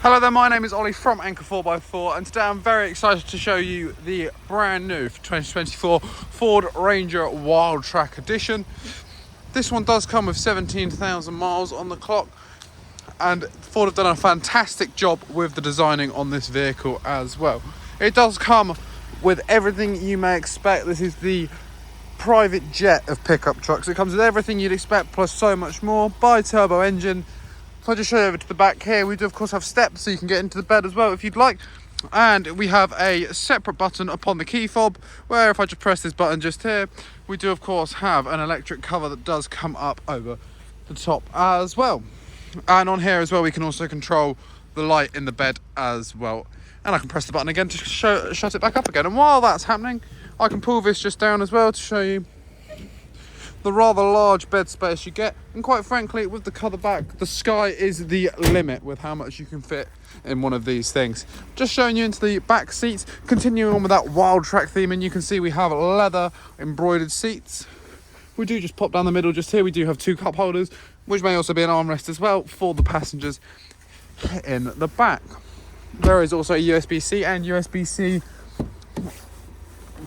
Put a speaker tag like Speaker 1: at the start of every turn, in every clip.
Speaker 1: Hello there, my name is Ollie from Anchor 4x4 and today I'm very excited to show you the brand new 2024 Ford Ranger Wildtrak edition. This one does come with 17,000 miles on the clock, and Ford have done a fantastic job with the designing on this vehicle as well. It does come with everything you may expect. This is the private jet of pickup trucks. It comes with everything you'd expect plus so much more. Bi-turbo engine. So I'll just show you over to the back here. We do of course have steps so you can get into the bed as well if you'd like. And we have a separate button upon the key fob, where if I just press this button just here, we do of course have an electric cover that does come up over the top as well. And on here as well we can also control the light in the bed as well. And I can press the button again to shut it back up again. And while that's happening, I can pull this just down as well to show you the rather large bed space you get. And quite frankly, with the cover back, the sky is the limit with how much you can fit in one of these things. Just showing you into the back seats, continuing on with that Wildtrak theme, and you can see we have leather embroidered seats. We do just pop down the middle just here. We do have two cup holders, which may also be an armrest as well for the passengers in the back. There is also a USB-C and USB-C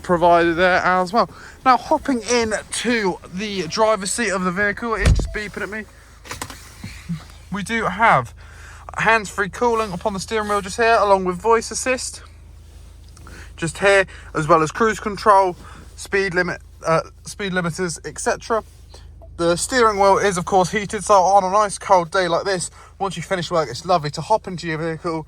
Speaker 1: provided there as well. Now hopping into the driver's seat of the vehicle, it's just beeping at me. We do have hands-free cooling upon the steering wheel just here, along with voice assist just here, as well as cruise control, speed limiters, etc. The steering wheel is of course heated, so on a nice cold day like this, once you finish work, it's lovely to hop into your vehicle,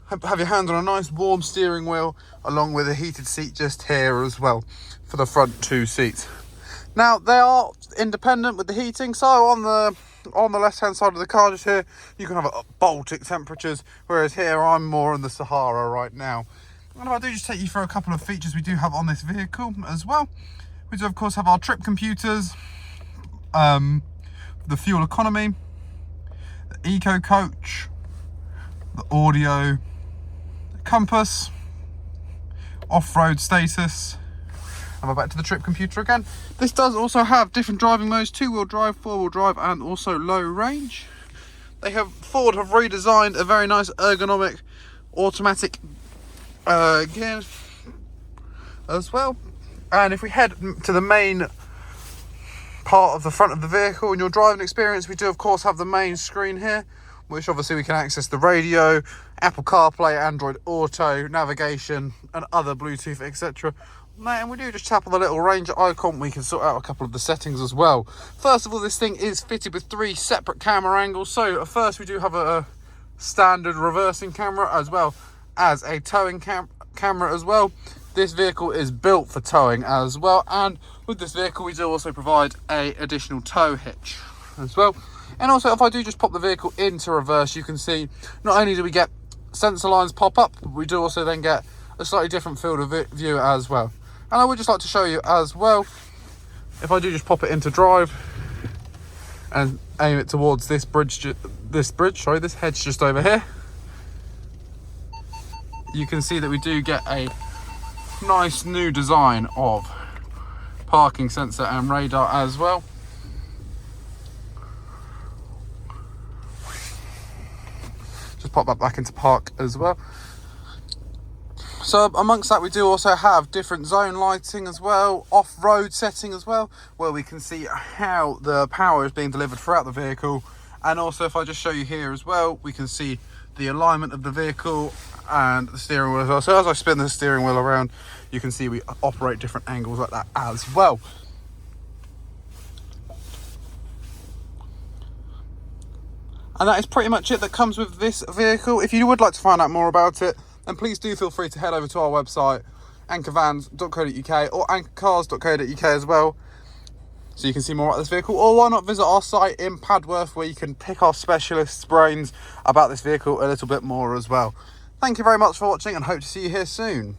Speaker 1: have your hand on a nice warm steering wheel, along with a heated seat just here as well for the front two seats. Now they are independent with the heating, so on the left hand side of the car just here you can have a Baltic temperatures, whereas here I'm more in the Sahara right now. And if I do just take you through a couple of features we do have on this vehicle as well, we do of course have our trip computers, the fuel economy, the eco coach, the audio, compass, off-road status, and we're back to the trip computer again. This does also have different driving modes: two-wheel drive, four-wheel drive, and also low range. Ford have redesigned a very nice ergonomic automatic gear as well. And if we head to the main part of the front of the vehicle and your driving experience, we do of course have the main screen here, which obviously we can access the radio, Apple CarPlay, Android Auto, navigation, and other Bluetooth, etc. And we do just tap on the little Ranger icon, we can sort out a couple of the settings as well. First of all, this thing is fitted with 3 separate camera angles. So at first we do have a standard reversing camera as well as a towing camera as well. This vehicle is built for towing as well, and with this vehicle we do also provide a additional tow hitch as well. And also, if I do just pop the vehicle into reverse, you can see not only do we get sensor lines pop up, but we do also then get a slightly different field of view as well. And I would just like to show you as well, if I do just pop it into drive and aim it towards this hedge just over here, you can see that we do get a nice new design of parking sensor and radar as well. Just pop that back into park as well. So amongst that we do also have different zone lighting as well, off-road setting as well, where we can see how the power is being delivered throughout the vehicle. And also, if I just show you here as well, we can see the alignment of the vehicle and the steering wheel as well. So as I spin the steering wheel around, you can see we operate different angles like that as well. And that is pretty much it that comes with this vehicle. If you would like to find out more about it, then please do feel free to head over to our website, anchorvans.co.uk or anchorcars.co.uk as well, so you can see more about this vehicle. Or why not visit our site in Padworth, where you can pick our specialists' brains about this vehicle a little bit more as well. Thank you very much for watching, and hope to see you here soon.